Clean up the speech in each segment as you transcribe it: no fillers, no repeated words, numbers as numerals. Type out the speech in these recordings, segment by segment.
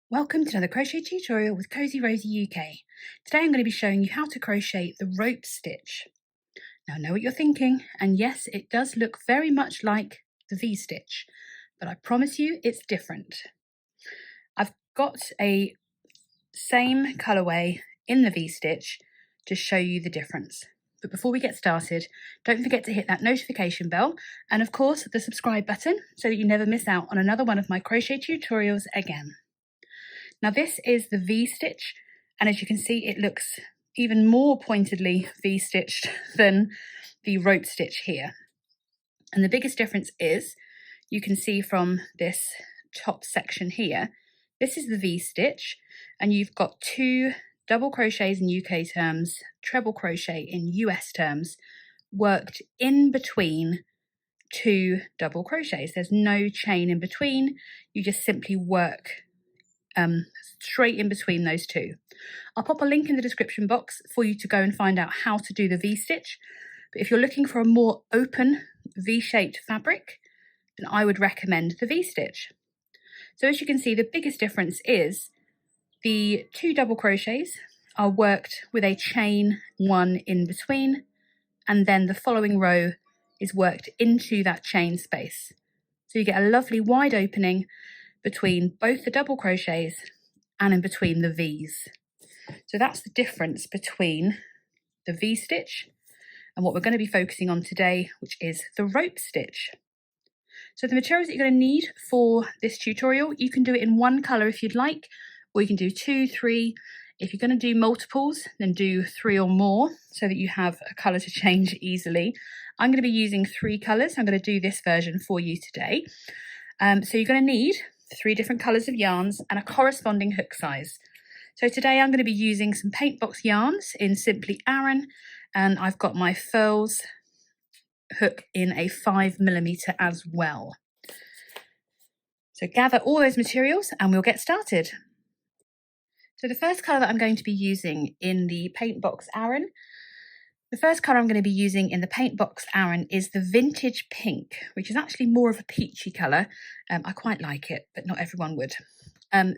Welcome to another crochet tutorial with Cozy Rosie UK. Today I'm going to be showing you how to crochet the rope stitch. Now I know what you're thinking, and yes, it does look very much like the V-stitch, but I promise you it's different. I've got a same colourway in the V-stitch to show you the difference. But before we get started, don't forget to hit that notification bell and of course the subscribe button so that you never miss out on another one of my crochet tutorials again. Now this is the V-stitch, and as you can see it looks even more pointedly V-stitched than the rope stitch here. And the biggest difference is, you can see from this top section here, this is the V-stitch, and you've got 2 double crochets in UK terms, treble crochet in US terms, worked in between 2 double crochets. There's no chain in between, you just simply work straight in between those 2. I'll pop a link in the description box for you to go and find out how to do the V-stitch. But if you're looking for a more open V-shaped fabric, then I would recommend the V-stitch. So as you can see, the biggest difference is the 2 double crochets are worked with a chain 1 in between, and then the following row is worked into that chain space. So you get a lovely wide opening between both the double crochets and in between the V's. So that's the difference between the V-stitch and what we're going to be focusing on today, which is the rope stitch. So the materials that you're going to need for this tutorial, you can do it in one colour if you'd like, or you can do 2, 3. If you're going to do multiples, then do 3 or more so that you have a colour to change easily. I'm going to be using 3 colours. I'm going to do this version for you today. So you're going to need 3 different colours of yarns and a corresponding hook size. So today I'm going to be using some paint box yarns in Simply Aran, and I've got my furls hook in a 5mm as well. So gather all those materials and we'll get started. So the first colour that I'm going to be using in the paint box Aran, is the Vintage Pink, which is actually more of a peachy colour. I quite like it, but not everyone would.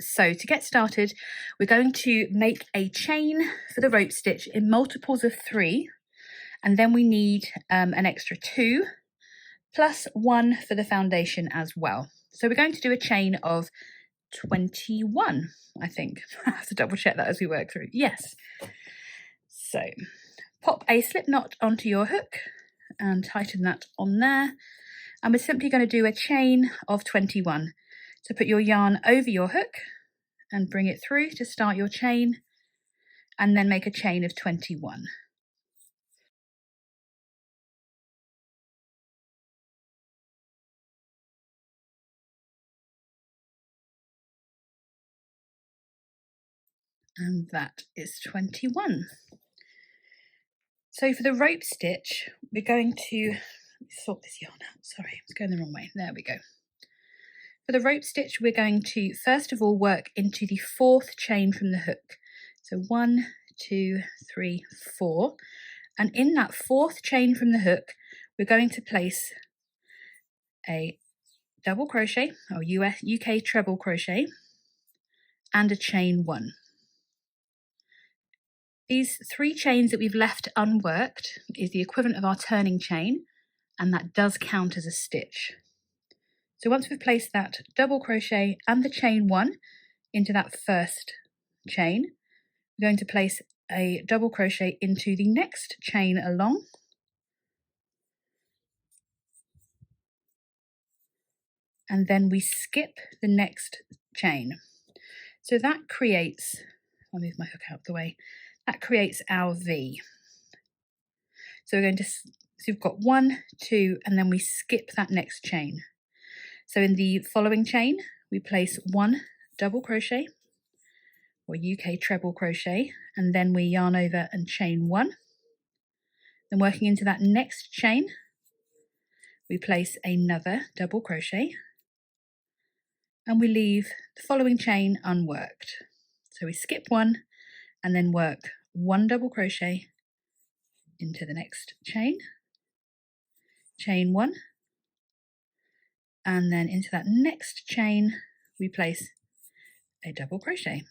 So to get started, we're going to make a chain for the rope stitch in multiples of 3, and then we need an extra 2, plus 1 for the foundation as well. So we're going to do a chain of 21, I think. I have to double check that as we work through. Yes. So pop a slip knot onto your hook and tighten that on there. And we're simply going to do a chain of 21. So put your yarn over your hook and bring it through to start your chain, and then make a chain of 21. And that is 21. So for the rope stitch, we're going to sort this yarn out. Sorry, it's going the wrong way. There we go. For the rope stitch, we're going to first of all work into the 4th chain from the hook. So 1, 2, 3, 4. And in that 4th chain from the hook, we're going to place a double crochet, or UK treble crochet, and a chain 1. These 3 chains that we've left unworked is the equivalent of our turning chain, and that does count as a stitch. So once we've placed that double crochet and the chain 1 into that first chain, we're going to place a double crochet into the next chain along, and then we skip the next chain. So that creates, I'll move my hook out of the way, that creates our V. So we're going to, so we've got 1, 2, and then we skip that next chain. So in the following chain, we place 1 double crochet, or UK treble crochet, and then we yarn over and chain 1. Then working into that next chain, we place another double crochet, and we leave the following chain unworked. So we skip 1 and then work 1 double crochet into the next chain, chain 1, and then into that next chain we place a double crochet.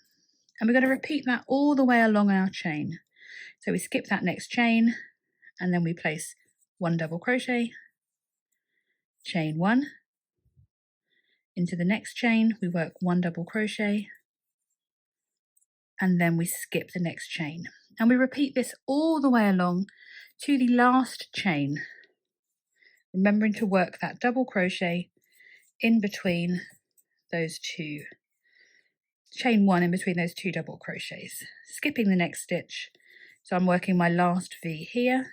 And we're going to repeat that all the way along our chain. So we skip that next chain and then we place 1 double crochet, chain 1, into the next chain we work 1 double crochet, and then we skip the next chain. And we repeat this all the way along to the last chain, remembering to work that double crochet in between those two, chain 1 in between those 2 double crochets, skipping the next stitch. So I'm working my last V here,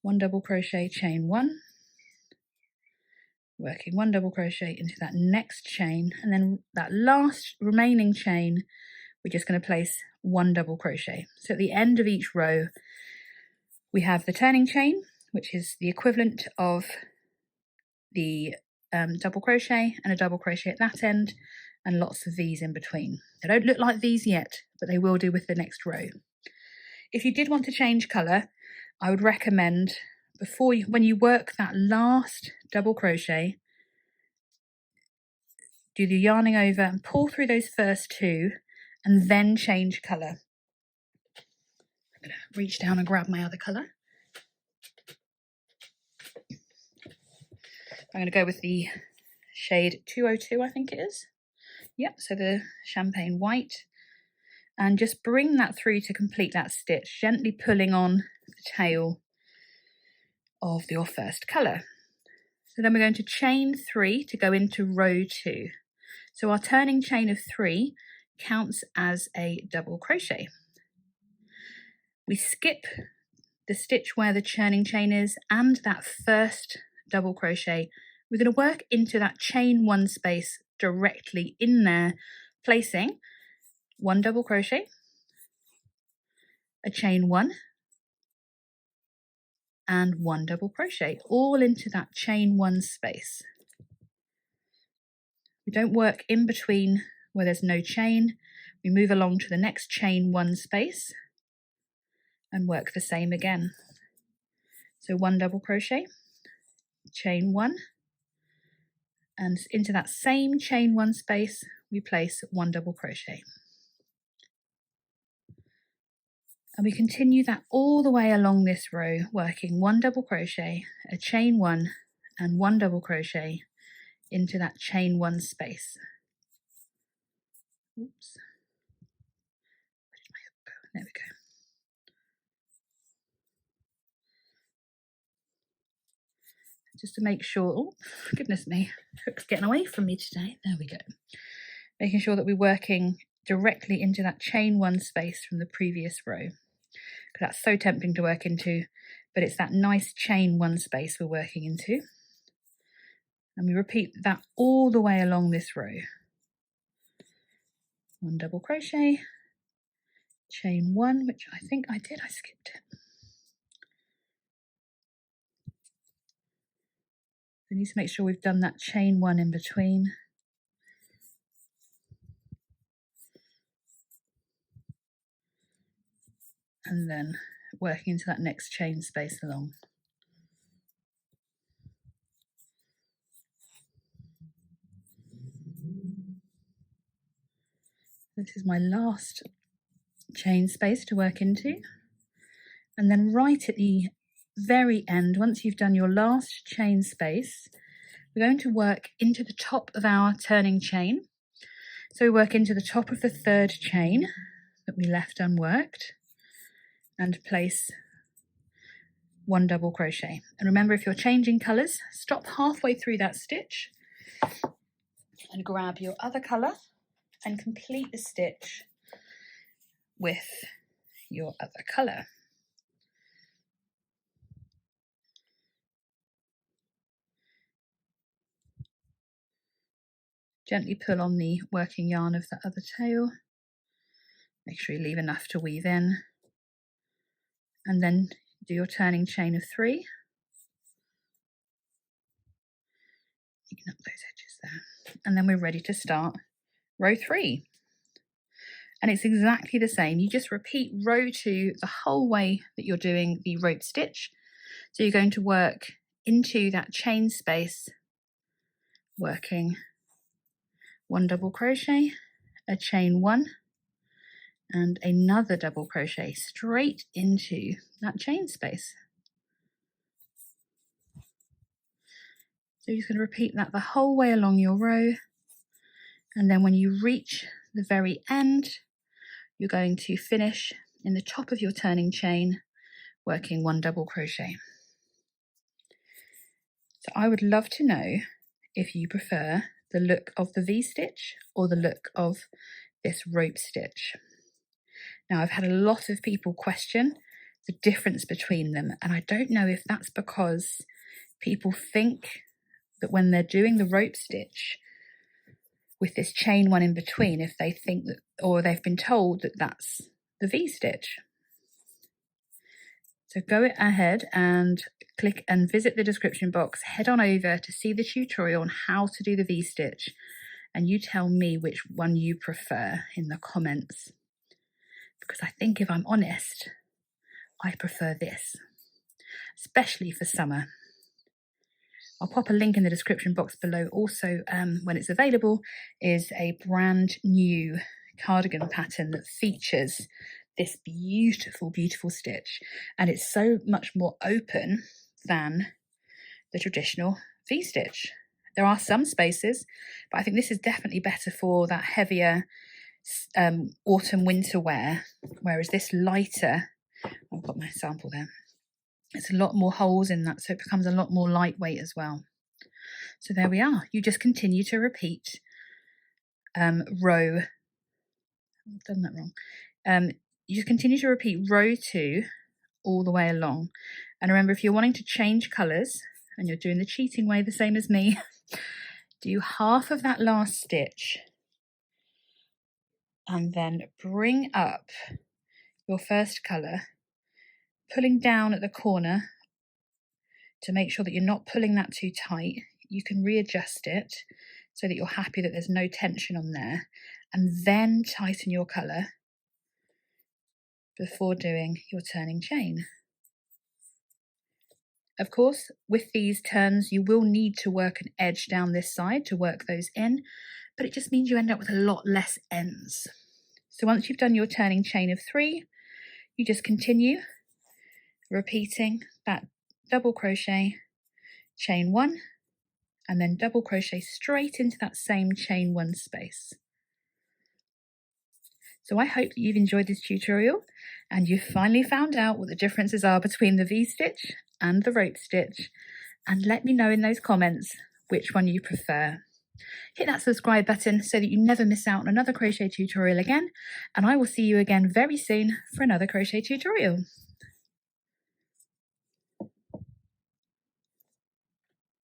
1 double crochet, chain 1, working 1 double crochet into that next chain, and then that last remaining chain we're just going to place 1 double crochet. So at the end of each row we have the turning chain, which is the equivalent of the double crochet, and a double crochet at that end, and lots of V's in between. They don't look like V's yet, but they will do with the next row. If you did want to change colour, I would recommend when you work that last double crochet, do the yarning over and pull through those first 2 and then change colour. I'm going to reach down and grab my other colour. I'm going to go with the shade 202, I think it is. Yep, so the champagne white. And just bring that through to complete that stitch, gently pulling on the tail of your first colour. So then we're going to chain 3 to go into row 2. So our turning chain of 3 counts as a double crochet. We skip the stitch where the turning chain is and that first double crochet. We're going to work into that chain 1 space directly in there, placing 1 double crochet, a chain 1, and 1 double crochet, all into that chain 1 space. We don't work in between where there's no chain. We move along to the next chain 1 space and work the same again. So 1 double crochet, chain 1, and into that same chain 1 space we place 1 double crochet. And we continue that all the way along this row, working 1 double crochet, a chain 1, and 1 double crochet into that chain 1 space. Oops. Where did my hook go? There we go. Just to make sure, oh goodness me, hook's getting away from me today. There we go. Making sure that we're working directly into that chain 1 space from the previous row. Because that's so tempting to work into, but it's that nice chain 1 space we're working into. And we repeat that all the way along this row. 1 double crochet, chain 1, which I think I did, I skipped it. We need to make sure we've done that chain 1 in between. And then working into that next chain space along. This is my last chain space to work into. And then right at the very end, once you've done your last chain space, we're going to work into the top of our turning chain. So we work into the top of the 3rd chain that we left unworked and place 1 double crochet. And remember, if you're changing colours, stop halfway through that stitch and grab your other colour and complete the stitch with your other colour. Gently pull on the working yarn of the other tail. Make sure you leave enough to weave in. And then do your turning chain of 3. Neaten up those edges there. And then we're ready to start row 3. And it's exactly the same. You just repeat row 2 the whole way that you're doing the rope stitch. So you're going to work into that chain space, working 1 double crochet, a chain 1 and another double crochet straight into that chain space. So you're just going to repeat that the whole way along your row, and then when you reach the very end, you're going to finish in the top of your turning chain, working 1 double crochet. So I would love to know if you prefer the look of the V-stitch or the look of this rope stitch. Now, I've had a lot of people question the difference between them, and I don't know if that's because people think that when they're doing the rope stitch with this chain 1 in between, if they think that, or they've been told that that's the V-stitch. So go ahead and click and visit the description box, head on over to see the tutorial on how to do the V-stitch, and you tell me which one you prefer in the comments. Because I think, if I'm honest, I prefer this, especially for summer. I'll pop a link in the description box below. Also, when it's available, is a brand new cardigan pattern that features this beautiful, beautiful stitch. And it's so much more open than the traditional V-stitch. There are some spaces, but I think this is definitely better for that heavier autumn winter wear, whereas this lighter, I've got my sample there, it's a lot more holes in that, so it becomes a lot more lightweight as well. So there we are. You just continue to repeat row, I've done that wrong, you just continue to repeat row 2 all the way along. And remember, if you're wanting to change colours and you're doing the cheating way the same as me, do half of that last stitch and then bring up your first colour, pulling down at the corner to make sure that you're not pulling that too tight. You can readjust it so that you're happy that there's no tension on there, and then tighten your colour before doing your turning chain. Of course, with these turns, you will need to work an edge down this side to work those in, but it just means you end up with a lot less ends. So once you've done your turning chain of 3, you just continue repeating that double crochet, chain 1, and then double crochet straight into that same chain 1 space. So I hope that you've enjoyed this tutorial and you've finally found out what the differences are between the V-stitch and the rope stitch, and let me know in those comments which one you prefer. Hit that subscribe button so that you never miss out on another crochet tutorial again, and I will see you again very soon for another crochet tutorial.